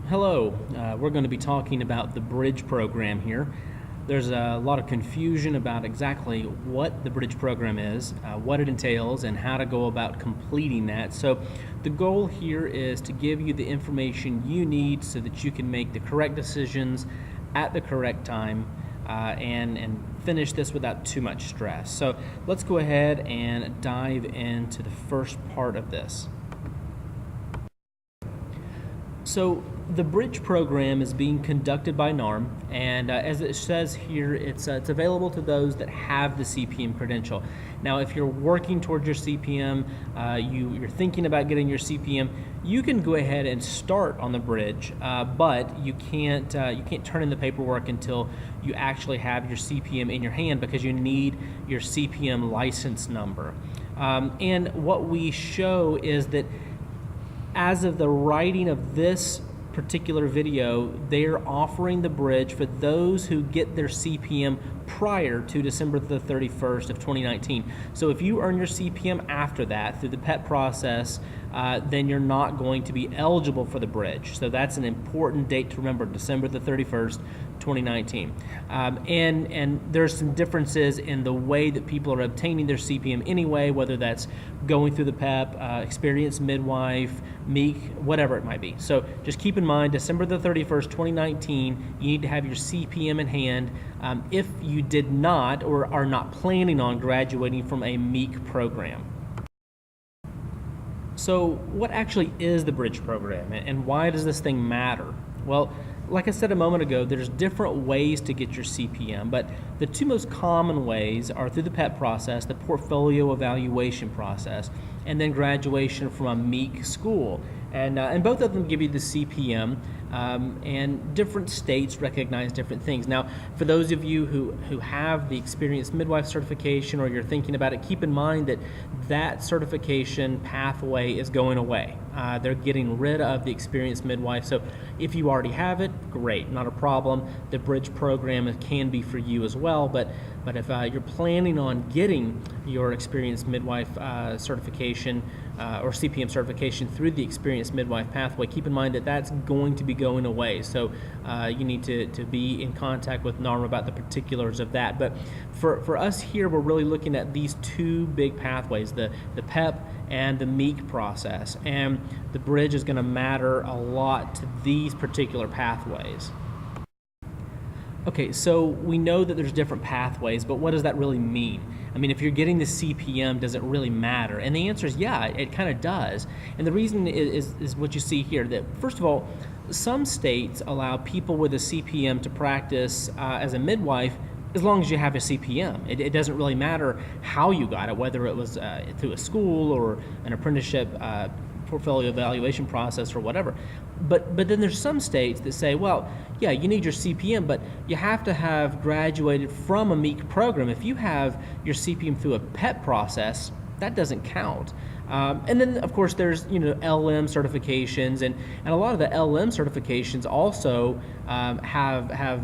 Hello, we're going to be talking about the Bridge program here. There's a lot of confusion about exactly what the Bridge program is, what it entails, and how to go about completing that. So the goal here is to give you the information you need so that you can make the correct decisions at the correct time and finish this without too much stress. So let's go ahead and dive into the first part of this. So the Bridge program is being conducted by NARM, and as it says here, it's available to those that have the CPM credential. Now, if you're working towards your CPM, you're thinking about getting your CPM, you can go ahead and start on the Bridge, but you can't turn in the paperwork until you actually have your CPM in your hand because you need your CPM license number. And what we show is that as of the writing of this particular video, they're offering the Bridge for those who get their CPM prior to December the 31st of 2019. So if you earn your CPM after that through the PEP process, then you're not going to be eligible for the Bridge. So that's an important date to remember, December the 31st, 2019. And there's some differences in the way that people are obtaining their CPM anyway, whether that's going through the PEP, experienced midwife, MEEK, whatever it might be. So just keep in mind, December the 31st, 2019, you need to have your CPM in hand if you did not or are not planning on graduating from a MEEK program. So what actually is the Bridge program and why does this thing matter? Well, like I said a moment ago, there's different ways to get your CPM, but the two most common ways are through the PEP process, the portfolio evaluation process, and then graduation from a MEEK school. And both of them give you the CPM, and different states recognize different things. Now, for those of you who have the experienced midwife certification or you're thinking about it, keep in mind that that certification pathway is going away. They're getting rid of the experienced midwife. So if you already have it, great, not a problem. The Bridge program can be for you as well, but if you're planning on getting your experienced midwife certification or CPM certification through the experienced midwife pathway, keep in mind that that's going to be going away. So you need to be in contact with NARM about the particulars of that. But for us here, we're really looking at these two big pathways, the PEP and the MEEK process. And the Bridge is going to matter a lot to these particular pathways. Okay, so we know that there's different pathways, but what does that really mean? I mean, if you're getting the CPM, does it really matter? And the answer is yeah, it kind of does. And the reason is what you see here, that first of all, some states allow people with a CPM to practice as a midwife as long as you have a CPM. It doesn't really matter how you got it, whether it was through a school or an apprenticeship portfolio evaluation process or whatever. But then there's some states that say, well, yeah, you need your CPM, but you have to have graduated from a MEEK program. If you have your CPM through a PEP process, that doesn't count. And then, of course, there's LM certifications, and a lot of the LM certifications also have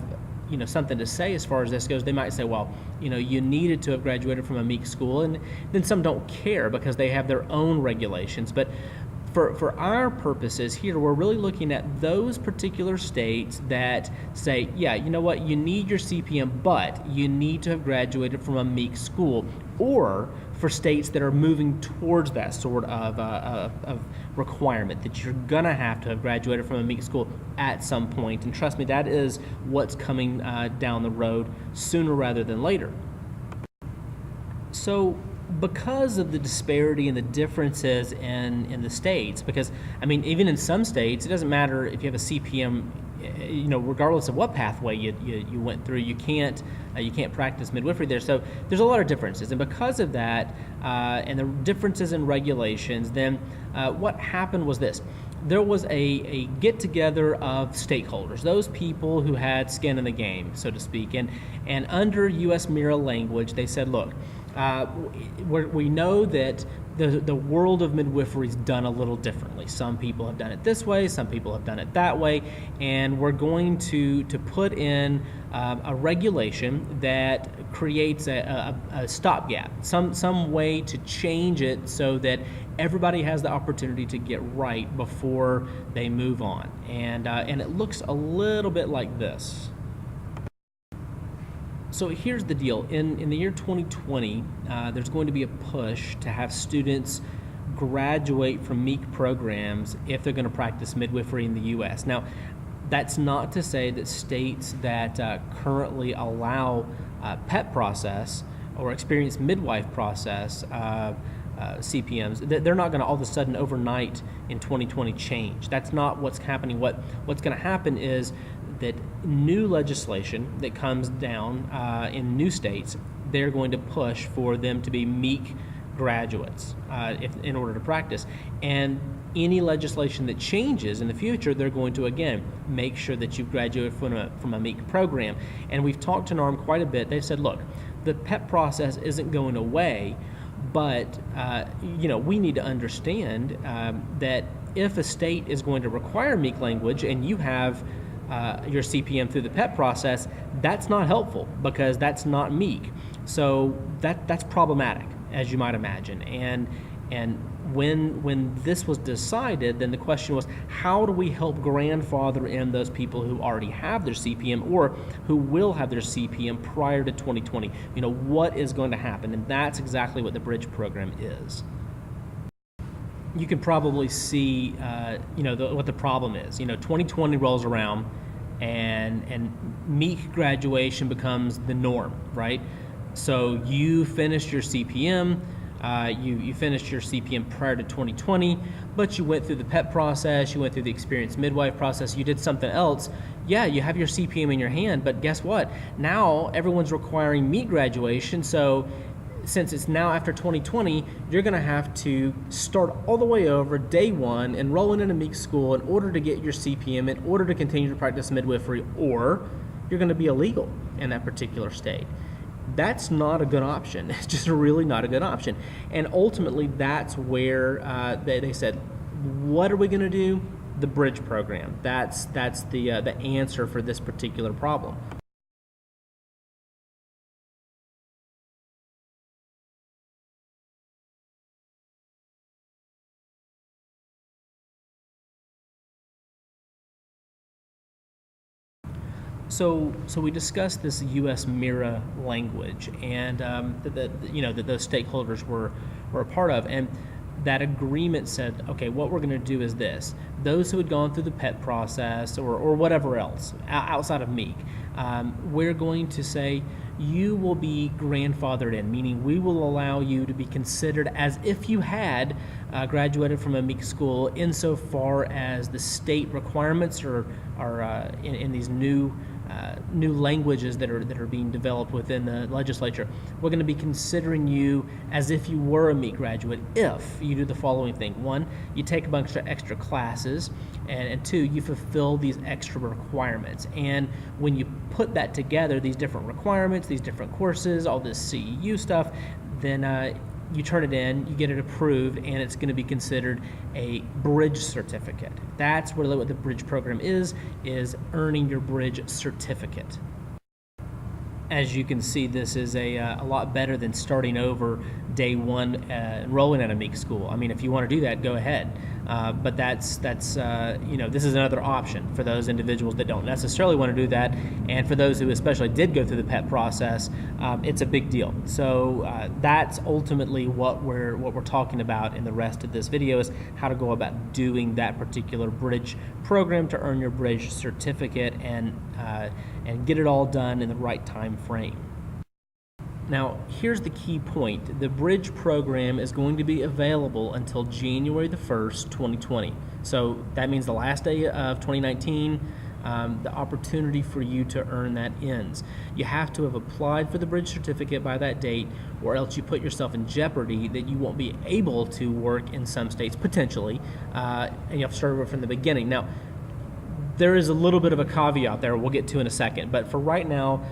something to say as far as this goes. They might say, well, you needed to have graduated from a MEEK school, and then some don't care because they have their own regulations. But for our purposes here, we're really looking at those particular states that say, yeah, you know what, you need your CPM, but you need to have graduated from a MEEK school, or for states that are moving towards that sort of requirement that you're gonna have to have graduated from a MEEK school at some point. And trust me, that is what's coming down the road sooner rather than later. So because of the disparity and the differences in the states, because I mean, even in some states, it doesn't matter if you have a CPM, regardless of what pathway you went through, you can't practice midwifery there. So there's a lot of differences, and because of that and the differences in regulations, then what happened was this. There was a get-together of stakeholders, those people who had skin in the game, so to speak, and under U.S. MIRA language, they said, look, we know that the world of midwifery is done a little differently. Some people have done it this way, some people have done it that way, and we're going to put in a regulation that creates a stopgap, some way to change it so that everybody has the opportunity to get right before they move on. And it looks a little bit like this. So here's the deal. In the year 2020, there's going to be a push to have students graduate from MEEC programs if they're going to practice midwifery in the U.S. Now, that's not to say that states that currently allow PEP process or experienced midwife process CPMs, they're not going to all of a sudden overnight in 2020 change. That's not what's happening. What's going to happen is that new legislation that comes down in new states, they're going to push for them to be MEEC graduates in order to practice. And any legislation that changes in the future, they're going to, again, make sure that you've graduated from a MEEC program. And we've talked to NARM quite a bit. They've said, look, the PEP process isn't going away, but we need to understand that if a state is going to require MEEC language and you have your CPM through the PEP process, that's not helpful because that's not MEEC. So that's problematic, as you might imagine. And when this was decided, then the question was, how do we help grandfather in those people who already have their CPM or who will have their CPM prior to 2020? What is going to happen? And that's exactly what the Bridge program is. You can probably see, what the problem is. 2020 rolls around, and MEEC graduation becomes the norm, right? So you finished your CPM. You finished your CPM prior to 2020, but you went through the PEP process, you went through the experienced midwife process, you did something else. Yeah, you have your CPM in your hand, but guess what? Now everyone's requiring MEEC graduation, so since it's now after 2020, you're going to have to start all the way over day one, enrolling in a MEEC school in order to get your CPM, in order to continue to practice midwifery, or you're going to be illegal in that particular state. That's not a good option. It's just really not a good option. And ultimately, that's where they said, what are we going to do? The Bridge program. That's the answer for this particular problem. So we discussed this U.S. MIRA language, and that those stakeholders were a part of, and that agreement said, okay, what we're going to do is this: those who had gone through the PEP process or whatever else outside of MEEC, we're going to say you will be grandfathered in, meaning we will allow you to be considered as if you had graduated from a MEEC school, insofar as the state requirements are in these new languages that are being developed within the legislature. We're going to be considering you as if you were a MEEC graduate if you do the following thing. One, you take a bunch of extra classes, and two, you fulfill these extra requirements. And when you put that together, these different requirements, these different courses, all this CEU stuff, then you turn it in, you get it approved, and it's going to be considered a Bridge Certificate. That's really what the Bridge program is earning your Bridge Certificate. As you can see, this is a lot better than starting over day one enrolling at a MEEC school. I mean, if you want to do that, go ahead. But that's this is another option for those individuals that don't necessarily want to do that, and for those who especially did go through the PEP process, it's a big deal. So that's ultimately what we're talking about in the rest of this video, is how to go about doing that particular Bridge program to earn your Bridge Certificate and get it all done in the right time frame. Now, here's the key point. The Bridge program is going to be available until January the 1st, 2020. So that means the last day of 2019, the opportunity for you to earn that ends. You have to have applied for the Bridge Certificate by that date, or else you put yourself in jeopardy that you won't be able to work in some states, potentially, and you have to start over from the beginning. Now, there is a little bit of a caveat there we'll get to in a second, but for right now,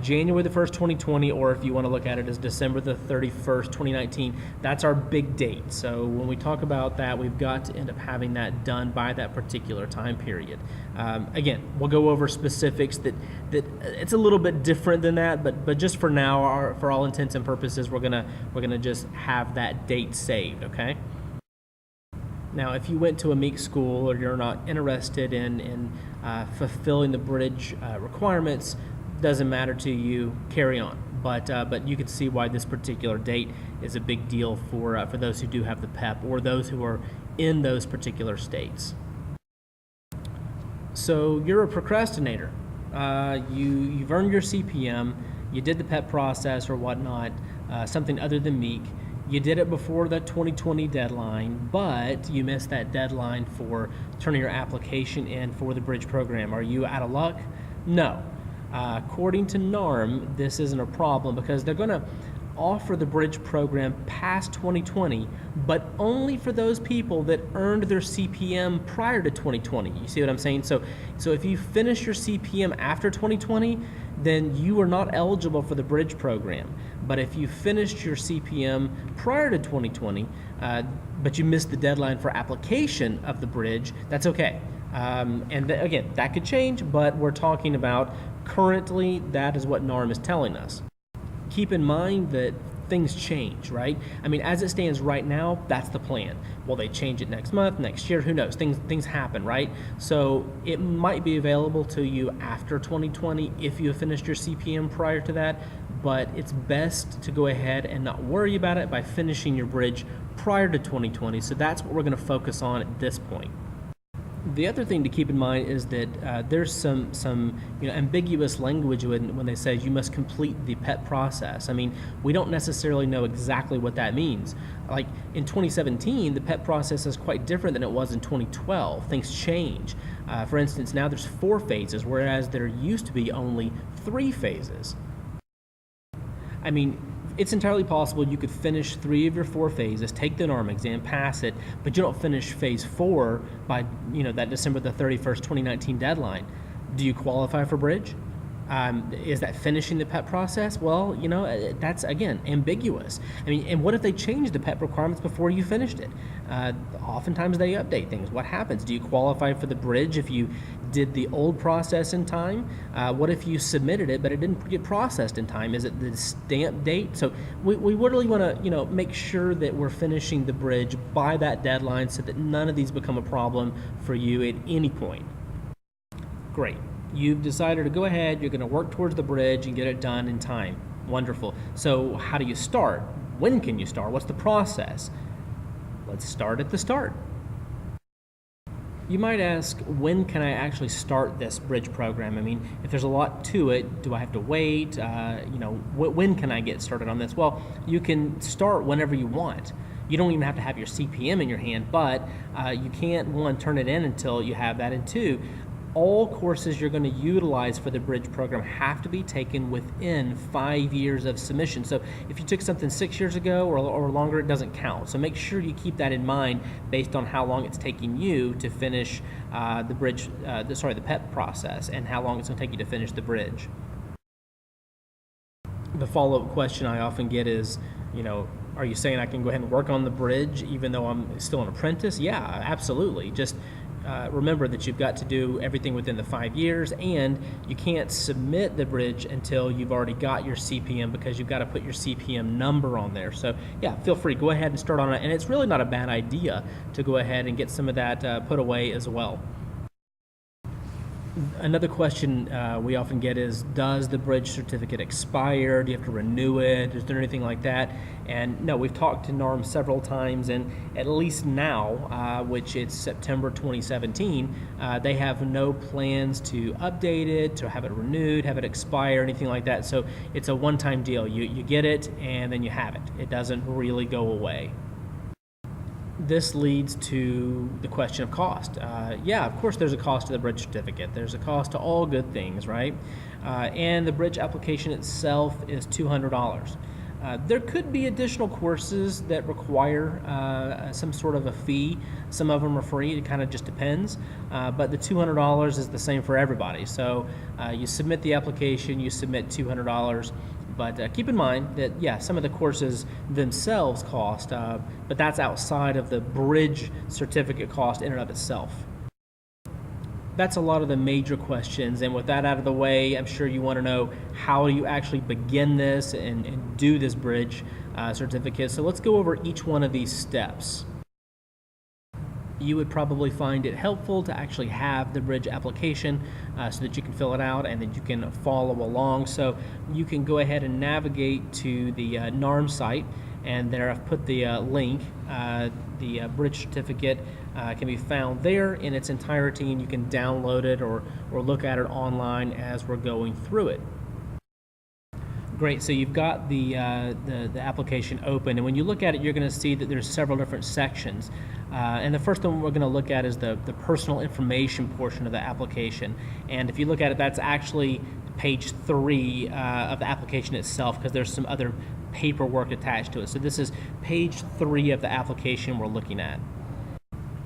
January the 1st, 2020, or if you want to look at it as December the 31st, 2019, that's our big date. So when we talk about that, we've got to end up having that done by that particular time period. Again, we'll go over specifics that it's a little bit different than that, but just for now, for all intents and purposes, we're gonna just have that date saved, okay? Now, if you went to a MEEC school or you're not interested in fulfilling the bridge requirements, doesn't matter to you, carry on. But you can see why this particular date is a big deal for those who do have the PEP or those who are in those particular states. So you're a procrastinator. You've earned your CPM, you did the PEP process or whatnot, something other than MEEC. You did it before the 2020 deadline, but you missed that deadline for turning your application in for the bridge program. Are you out of luck? No. According to NARM, this isn't a problem because they're going to offer the bridge program past 2020, but only for those people that earned their CPM prior to 2020. You see what I'm saying? So if you finish your CPM after 2020, then you are not eligible for the bridge program. But if you finished your CPM prior to 2020, but you missed the deadline for application of the bridge, that's okay. Again, that could change, but we're talking about currently that is what NARM is telling us. Keep in mind that things change, right? I mean, as it stands right now, that's the plan. Will they change it next month, next year? Who knows? Things happen, right? So it might be available to you after 2020 if you have finished your CPM prior to that, but it's best to go ahead and not worry about it by finishing your bridge prior to 2020. So that's what we're going to focus on at this point. The other thing to keep in mind is that there's some ambiguous language when they say you must complete the PEP process. I mean, we don't necessarily know exactly what that means. Like in 2017, the PEP process is quite different than it was in 2012. Things change. For instance, now there's 4 phases, whereas there used to be only 3 phases. I mean, it's entirely possible you could finish 3 of your 4 phases, take the NARM exam, pass it, but you don't finish phase 4 by that December the 31st, 2019 deadline. Do you qualify for bridge? Is that finishing the PEP process? Well, that's, again, ambiguous. I mean, and what if they change the PEP requirements before you finished it? Oftentimes they update things. What happens? Do you qualify for the bridge if you did the old process in time? What if you submitted it, but it didn't get processed in time? Is it the stamp date? So we really want to, make sure that we're finishing the bridge by that deadline so that none of these become a problem for you at any point. Great. You've decided to go ahead, you're going to work towards the bridge and get it done in time. Wonderful. So how do you start? When can you start? What's the process? Let's start at the start. You might ask, when can I actually start this bridge program? I mean, if there's a lot to it, do I have to wait? When can I get started on this? Well, you can start whenever you want. You don't even have to have your CPM in your hand, but you can't, 1, turn it in until you have that, and 2, all courses you're going to utilize for the bridge program have to be taken within 5 years of submission. So if you took something 6 years ago or longer, it doesn't count. So make sure you keep that in mind based on how long it's taking you to finish the PEP process and how long it's going to take you to finish the bridge. The follow-up question I often get is, are you saying I can go ahead and work on the bridge even though I'm still an apprentice? Yeah, absolutely. Just remember that you've got to do everything within the 5 years, and you can't submit the bridge until you've already got your CPM because you've got to put your CPM number on there. So yeah, feel free, go ahead and start on it, and it's really not a bad idea to go ahead and get some of that put away as well. Another question we often get is, does the bridge certificate expire? Do you have to renew it? Is there anything like that? And no, we've talked to NARM several times, and at least now, which it's September 2017, they have no plans to update it, to have it renewed, have it expire, anything like that. So it's a one-time deal. You get it, and then you have it. It doesn't really go away. This leads to the question of cost. Yeah, of course there's a cost to the bridge certificate. There's a cost to all good things, right? And the bridge application itself is $200. There could be additional courses that require some sort of a fee. Some of them are free, it kind of just depends. But the $200 is the same for everybody. So you submit the application, you submit $200. But keep in mind that, yeah, some of the courses themselves cost, but that's outside of the bridge certificate cost in and of itself. That's a lot of the major questions, and with that out of the way, I'm sure you want to know how you actually begin this and do this bridge certificate. So let's go over each one of these steps. you would probably find it helpful to actually have the bridge application so that you can fill it out and that you can follow along. So you can go ahead and navigate to the NARM site, and there I've put the link. The bridge certificate can be found there in its entirety, and you can download it or look at it online as we're going through it. Great, so you've got the application open, and when you look at it, you're going to see that there's several different sections. And the first one we're going to look at is the personal information portion of the application. And if you look at it, that's actually page 3 of the application itself, because there's some other paperwork attached to it. So this is page 3 of the application we're looking at.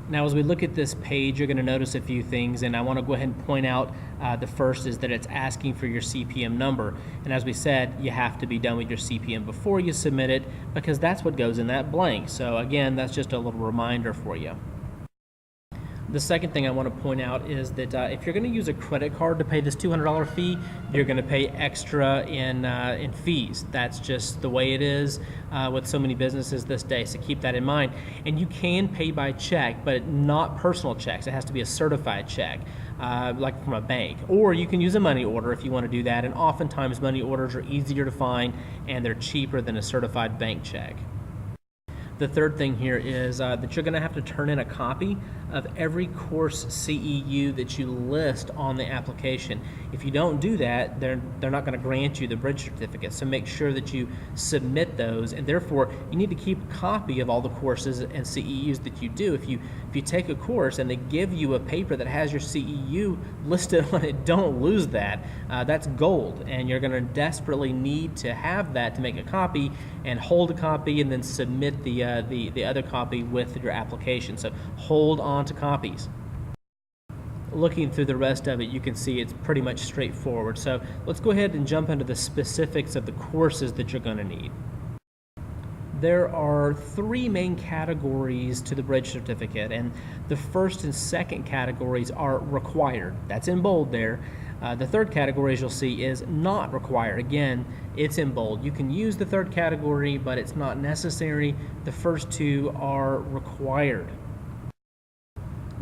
Now, as we look at this page, you're going to notice a few things, and I want to go ahead and point out the first is that it's asking for your CPM number. And as we said, you have to be done with your CPM before you submit it, because that's what goes in that blank. So again, that's just a little reminder for you. The second thing I want to point out is that if you're going to use a credit card to pay this $200 fee, you're going to pay extra in fees. That's just the way it is with so many businesses this day, so keep that in mind. And you can pay by check, but not personal checks. It has to be a certified check, like from a bank. Or you can use a money order if you want to do that, and oftentimes money orders are easier to find and they're cheaper than a certified bank check. The third thing here is that you're going to have to turn in a copy of every course CEU that you list on the application. If you don't do that, they're not going to grant you the bridge certificate. So make sure that you submit those, and therefore you need to keep a copy of all the courses and CEUs that you do. If you take a course and they give you a paper that has your CEU listed on it, don't lose that. That's gold, and you're going to desperately need to have that to make a copy and hold a copy and then submit the other copy with your application. So hold on to copies. Looking through the rest of it, you can see it's pretty much straightforward. So let's go ahead and jump into the specifics of the courses that you're going to need. There are 3 main categories to the bridge certificate, and the first and second categories are required. That's in bold there. The third category, as you'll see, is not required. Again, it's in bold. You can use the third category, but it's not necessary. The first 2 are required.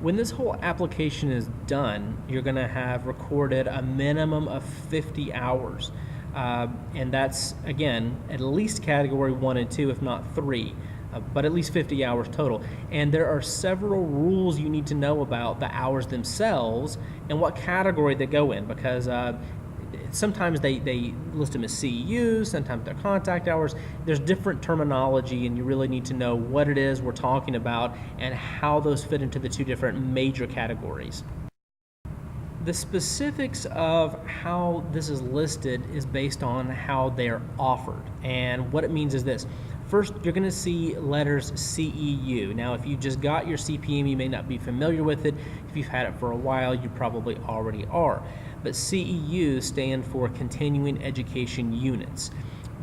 When this whole application is done, you're going to have recorded a minimum of 50 hours. And that's, again, at least category 1 and 2, if not 3. But at least 50 hours total. And there are several rules you need to know about the hours themselves and what category they go in, because sometimes they list them as CEUs, sometimes they're contact hours. There's different terminology, and you really need to know what it is we're talking about and how those fit into the 2 different major categories. The specifics of how this is listed is based on how they're offered, and what it means is this. First, you're going to see letters CEU. Now, if you just got your CPM, you may not be familiar with it. If you've had it for a while, you probably already are. But CEU stand for Continuing Education Units.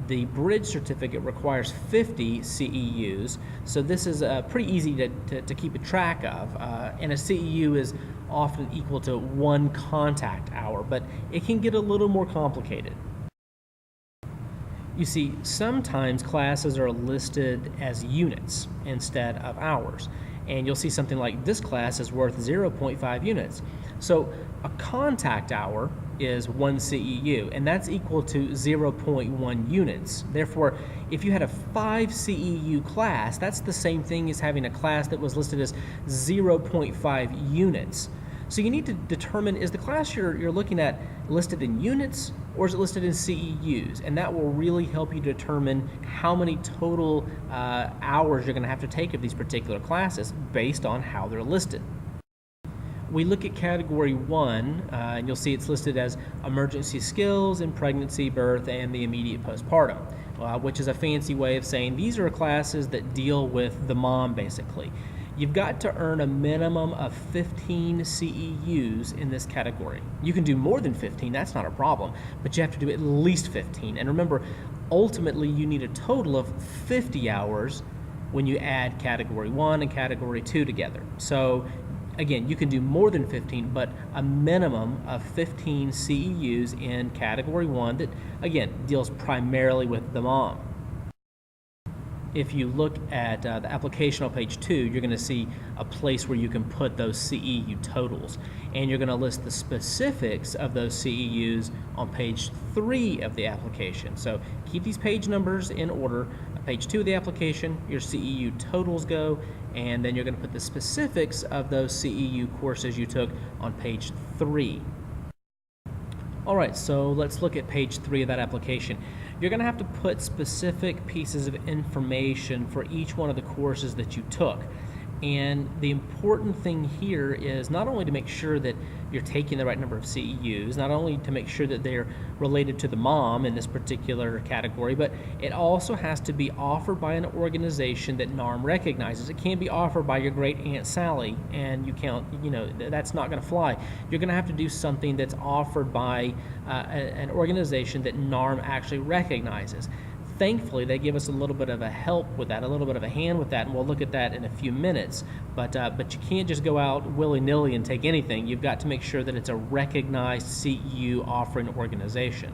The bridge certificate requires 50 CEUs, so this is pretty easy to keep a track of. And a CEU is often equal to 1 contact hour, but it can get a little more complicated. You see, sometimes classes are listed as units instead of hours, and you'll see something like this class is worth 0.5 units. So a contact hour is 1 CEU, and that's equal to 0.1 units. Therefore, if you had a 5 CEU class, that's the same thing as having a class that was listed as 0.5 units. So you need to determine, is the class you're looking at listed in units or is it listed in CEUs? And that will really help you determine how many total hours you're going to have to take of these particular classes based on how they're listed. We look at category 1, and you'll see it's listed as emergency skills in pregnancy, birth, and the immediate postpartum, which is a fancy way of saying these are classes that deal with the mom, basically. You've got to earn a minimum of 15 CEUs in this category. You can do more than 15, that's not a problem, but you have to do at least 15. And remember, ultimately you need a total of 50 hours when you add category 1 and category 2 together. So again, you can do more than 15, but a minimum of 15 CEUs in category 1 that, again, deals primarily with the mom. if you look at the application on page 2, you're going to see a place where you can put those CEU totals. And you're going to list the specifics of those CEUs on page 3 of the application. So keep these page numbers in order. Page 2 of the application, your CEU totals go, and then you're going to put the specifics of those CEU courses you took on page 3. All right, so let's look at page 3 of that application. You're going to have to put specific pieces of information for each one of the courses that you took. And the important thing here is not only to make sure that you're taking the right number of CEUs, not only to make sure that they're related to the mom in this particular category, but it also has to be offered by an organization that NARM recognizes. It can't be offered by your great Aunt Sally, and you can't, that's not going to fly. You're going to have to do something that's offered by an organization that NARM actually recognizes. Thankfully, they give us a little bit of a help with that, a little bit of a hand with that, and we'll look at that in a few minutes. But you can't just go out willy-nilly and take anything. You've got to make sure that it's a recognized CEU offering organization.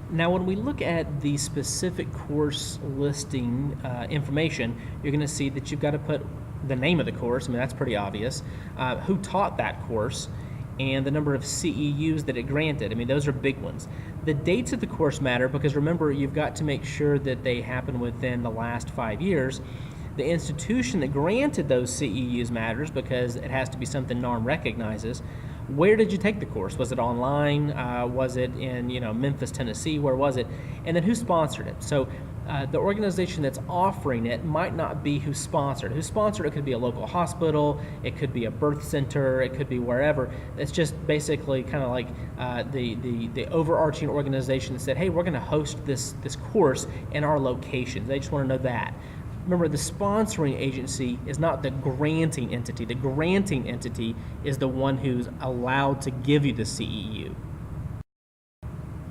Now, when we look at the specific course listing information, you're going to see that you've got to put the name of the course. I mean, that's pretty obvious. Who taught that course, and the number of CEUs that it granted. I mean, those are big ones. The dates of the course matter because remember, you've got to make sure that they happen within the last 5 years. The institution that granted those CEUs matters because it has to be something NARM recognizes. Where did you take the course? Was it online? Was it in Memphis, Tennessee? Where was it? And then who sponsored it? So the organization that's offering it might not be who sponsored. Who sponsored it could be a local hospital, it could be a birth center, it could be wherever. It's just basically kind of like the overarching organization that said, hey, we're going to host this course in our location. They just want to know that. Remember, the sponsoring agency is not the granting entity. The granting entity is the one who's allowed to give you the CEU.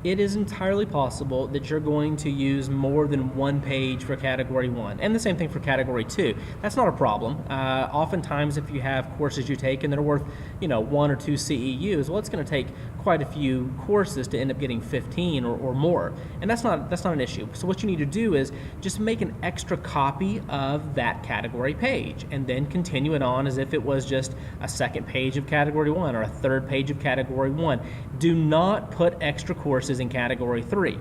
It is entirely possible that you're going to use more than one page for Category 1, and the same thing for Category 2. That's not a problem. Oftentimes, if you have courses you take and they're worth, 1 or 2 CEUs, well, it's going to take quite a few courses to end up getting 15 or more, and that's not an issue. So what you need to do is just make an extra copy of that category page, and then continue it on as if it was just a second page of Category 1 or a third page of Category 1. Do not put extra courses in Category 3.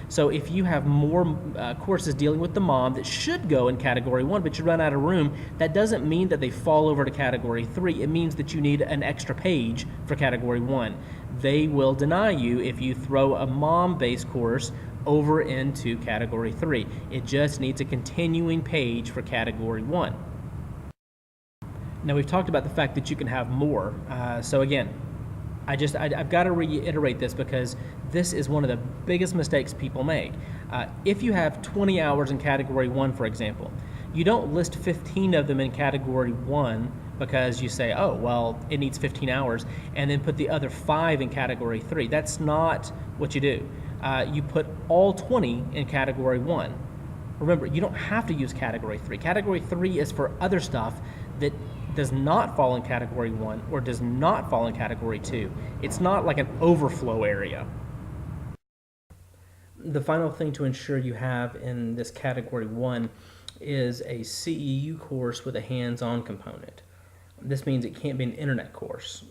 So if you have more courses dealing with the mom that should go in Category 1, but you run out of room, that doesn't mean that they fall over to Category 3. It means that you need an extra page for Category 1. They will deny you if you throw a mom-based course over into Category 3. It just needs a continuing page for Category 1. Now, we've talked about the fact that you can have more. So again, I've got to reiterate this because this is one of the biggest mistakes people make. If you have 20 hours in Category 1, for example, you don't list 15 of them in Category 1 because you say, oh, well, it needs 15 hours, and then put the other 5 in Category 3. That's not what you do. You put all 20 in Category 1. Remember, you don't have to use Category 3. Category 3 is for other stuff that does not fall in Category 1 or does not fall in Category 2. It's not like an overflow area. The final thing to ensure you have in this Category 1 is a CEU course with a hands-on component. This means it can't be an internet course.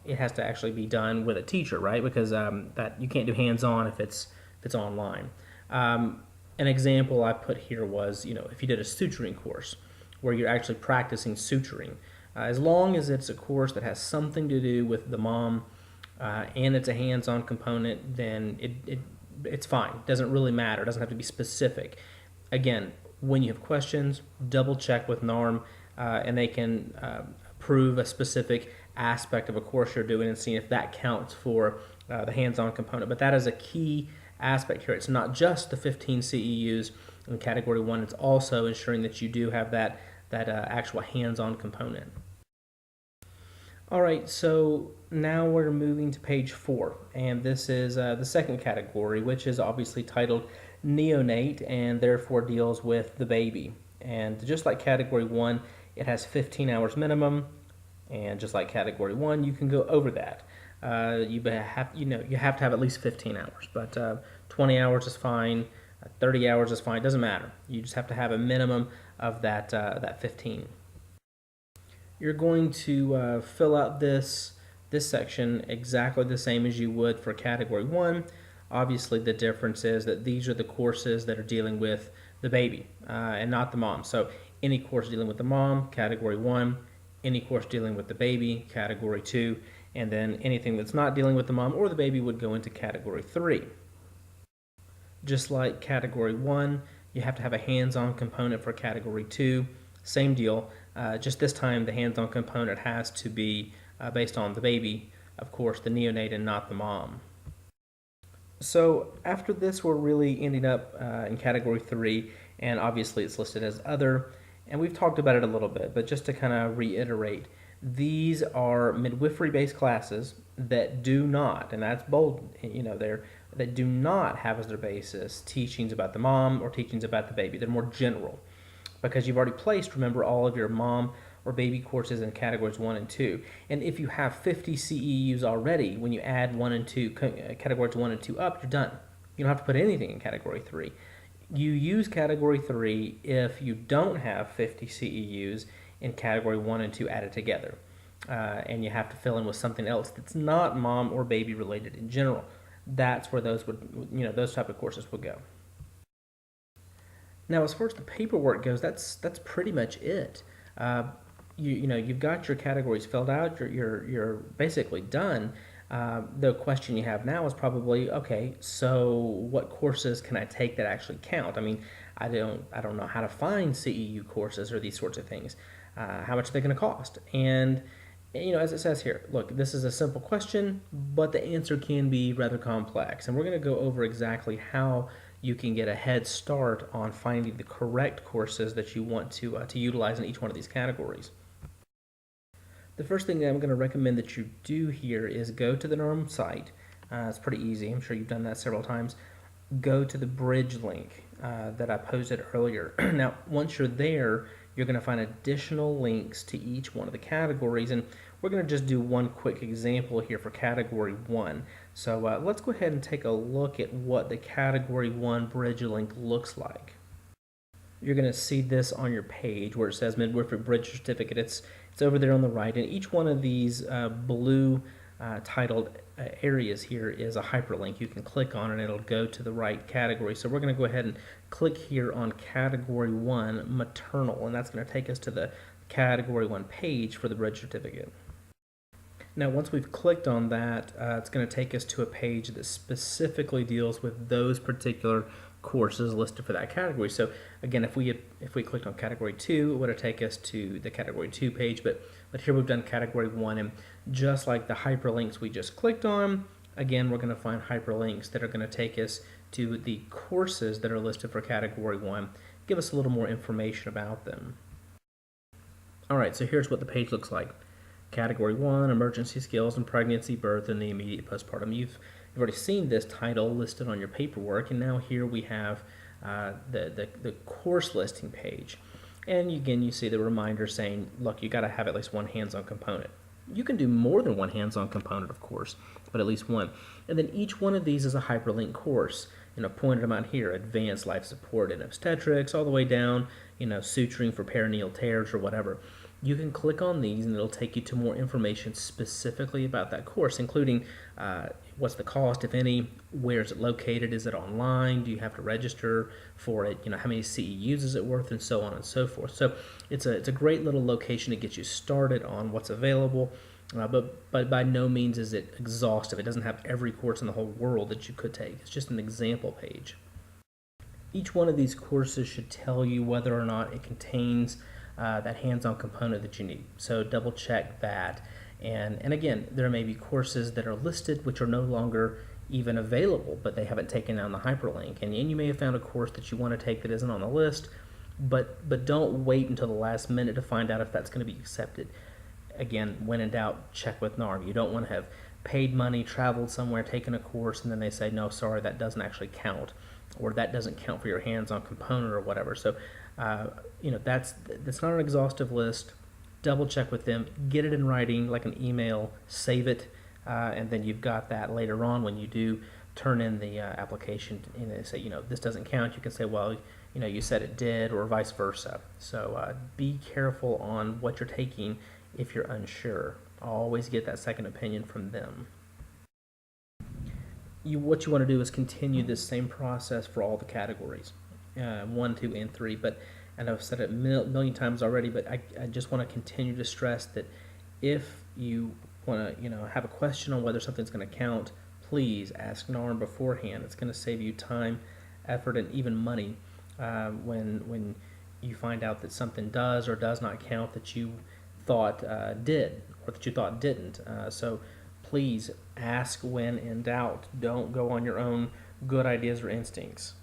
It has to actually be done with a teacher, right? Because that you can't do hands-on if it's online. An example I put here was, if you did a suturing course where you're actually practicing suturing, as long as it's a course that has something to do with the mom and it's a hands-on component, then it's fine. It doesn't really matter. It doesn't have to be specific. Again, when you have questions, double check with NARM and they can approve a specific aspect of a course you're doing and see if that counts for the hands-on component. But that is a key aspect here. It's not just the 15 CEUs in Category 1. It's also ensuring that you do have that actual hands-on component. All right, so now we're moving to page 4, and this is the second category, which is obviously titled neonate and therefore deals with the baby. And just like Category 1, it has 15 hours minimum, and just like Category 1, you can go over that. You have to have at least 15 hours, but 20 hours is fine. 30 hours is fine, doesn't matter. You just have to have a minimum of that 15. You're going to fill out this section exactly the same as you would for category 1. Obviously the difference is that these are the courses that are dealing with the baby and not the mom. So any course dealing with the mom, category 1, any course dealing with the baby, category 2, and then anything that's not dealing with the mom or the baby would go into category 3. Just like category 1, you have to have a hands-on component for category 2. Same deal, just this time the hands-on component has to be based on the baby, of course, the neonate and not the mom. So after this, we're really ending up in category 3, and obviously it's listed as other, and we've talked about it a little bit, but just to kind of reiterate, these are midwifery-based classes that do not, and that's bold, that do not have as their basis teachings about the mom or teachings about the baby. They're more general because you've already placed, remember, all of your mom or baby courses in categories 1 and 2. And if you have 50 CEUs already, when you add 1 and 2, categories 1 and 2 up, you're done. You don't have to put anything in category 3. You use category 3 if you don't have 50 CEUs in category 1 and 2 added together. And you have to fill in with something else that's not mom or baby related in general. That's where those type of courses would go. Now, as far as the paperwork goes, that's pretty much it. You've got your categories filled out. You're basically done. The question you have now is probably, okay, so what courses can I take that actually count? I mean, I don't know how to find CEU courses or these sorts of things. How much are they going to cost? And as it says here, look, this is a simple question, but the answer can be rather complex. And we're going to go over exactly how you can get a head start on finding the correct courses that you want to utilize in each one of these categories. The first thing that I'm going to recommend that you do here is go to the NARM site. It's pretty easy. I'm sure you've done that several times. Go to the bridge link that I posted earlier. Now, once you're there, you're going to find additional links to each one of the categories, and we're going to just do one quick example here for category 1. So let's go ahead and take a look at what the category 1 bridge link looks like. You're going to see this on your page where it says Midwifery Bridge Certificate. It's over there on the right, and each one of these blue titled areas here is a hyperlink. You can click on it and it'll go to the right category. So we're going to go ahead and click here on category 1, maternal, and that's going to take us to the category 1 page for the bridge certificate. Now, once we've clicked on that, it's going to take us to a page that specifically deals with those particular courses listed for that category. So again, if we clicked on category 2, it would have taken us to the category 2 page, but here we've done category 1, and just like the hyperlinks we just clicked on, again, we're going to find hyperlinks that are going to take us to the courses that are listed for category 1, give us a little more information about them. All right, so here's what the page looks like. Category 1, emergency skills in pregnancy, birth, and the immediate postpartum. You've already seen this title listed on your paperwork, and now here we have the course listing page. And again, you see the reminder saying, look, you got to have at least one hands-on component. You can do more than one hands-on component, of course, but at least one. And then each one of these is a hyperlink course. Pointed them out here: advanced life support in obstetrics, all the way down, suturing for perineal tears or whatever. You can click on these and it'll take you to more information specifically about that course, including what's the cost, if any, where is it located, is it online, do you have to register for it, how many CEUs is it worth, and so on and so forth. So it's a great little location to get you started on what's available, but by no means is it exhaustive. It doesn't have every course in the whole world that you could take. It's just an example page. Each one of these courses should tell you whether or not it contains that hands-on component that you need. So double check that. And again, there may be courses that are listed which are no longer even available, but they haven't taken down the hyperlink. And you may have found a course that you want to take that isn't on the list, but don't wait until the last minute to find out if that's going to be accepted. Again, when in doubt, check with NARM. You don't want to have paid money, traveled somewhere, taken a course, and then they say, no, sorry, that doesn't actually count, or that doesn't count for your hands-on component or whatever. So, that's not an exhaustive list. Double check with them, get it in writing like an email, save it, and then you've got that later on when you do turn in the application and they say, this doesn't count, you can say, well, you said it did, or vice versa. So be careful on what you're taking if you're unsure. Always get that second opinion from them. What you want to do is continue this same process for all the categories, 1, 2, and 3. But, and I've said it a million times already, but I just want to continue to stress that if you want to have a question on whether something's going to count, please ask NARM beforehand. It's going to save you time, effort, and even money when you find out that something does or does not count that you thought did or that you thought didn't. So please ask when in doubt. Don't go on your own good ideas or instincts.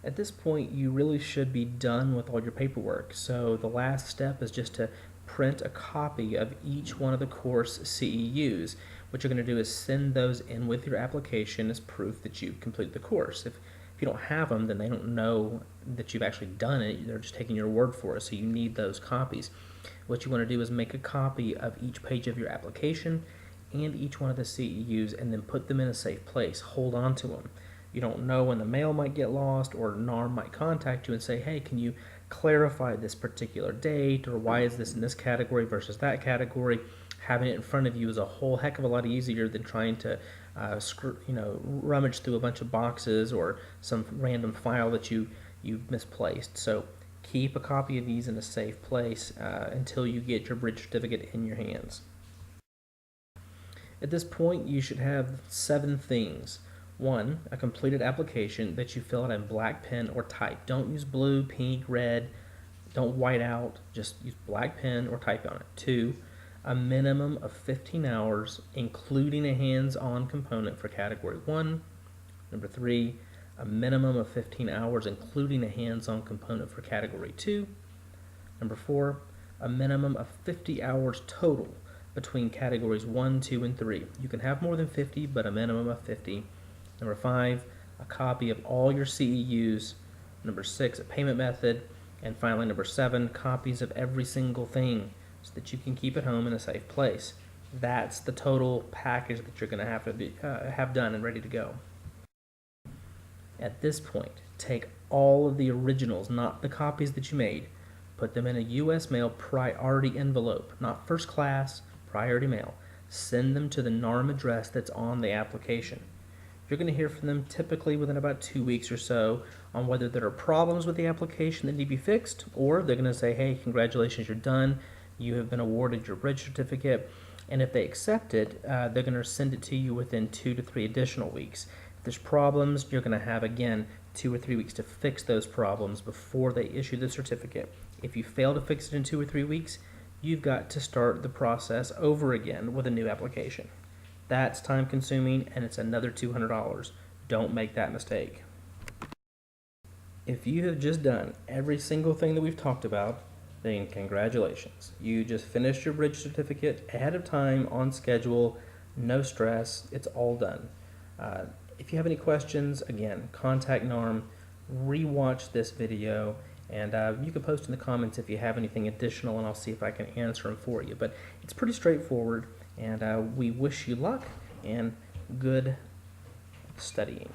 At this point, you really should be done with all your paperwork. So the last step is just to print a copy of each one of the course CEUs. What you're going to do is send those in with your application as proof that you've completed the course. If you don't have them, then they don't know that you've actually done it. They're just taking your word for it, so you need those copies. What you want to do is make a copy of each page of your application and each one of the CEUs and then put them in a safe place. Hold on to them. You don't know when the mail might get lost, or NARM might contact you and say, hey, can you clarify this particular date, or why is this in this category versus that category? Having it in front of you is a whole heck of a lot easier than trying to rummage through a bunch of boxes or some random file that you've misplaced. So keep a copy of these in a safe place until you get your bridge certificate in your hands. At this point, you should have 7 things. 1, a completed application that you fill out in black pen or type. Don't use blue, pink, red. Don't white out. Just use black pen or type on it. 2, a minimum of 15 hours, including a hands-on component for Category 1. Number 3, a minimum of 15 hours, including a hands-on component for Category 2. Number 4, a minimum of 50 hours total between Categories 1, 2, and 3. You can have more than 50, but a minimum of 50. Number 5, a copy of all your CEUs. Number 6, a payment method. And finally, number 7, copies of every single thing so that you can keep it home in a safe place. That's the total package that you're going to have to have done and ready to go. At this point, take all of the originals, not the copies that you made, put them in a U.S. mail priority envelope, not first class, priority mail. Send them to the NARM address that's on the application. You're going to hear from them typically within about 2 weeks or so on whether there are problems with the application that need to be fixed, or they're going to say, hey, congratulations, you're done. You have been awarded your bridge certificate. And if they accept it, they're going to send it to you within 2 to 3 additional weeks. If there's problems, you're going to have, again, 2 or 3 weeks to fix those problems before they issue the certificate. If you fail to fix it in 2 or 3 weeks, you've got to start the process over again with a new application. That's time consuming, and it's another $200. Don't make that mistake. If you have just done every single thing that we've talked about, then congratulations. You just finished your bridge certificate ahead of time, on schedule, no stress, it's all done. If you have any questions, again, contact NARM, rewatch this video, and you can post in the comments if you have anything additional, and I'll see if I can answer them for you. But it's pretty straightforward, and we wish you luck and good studying.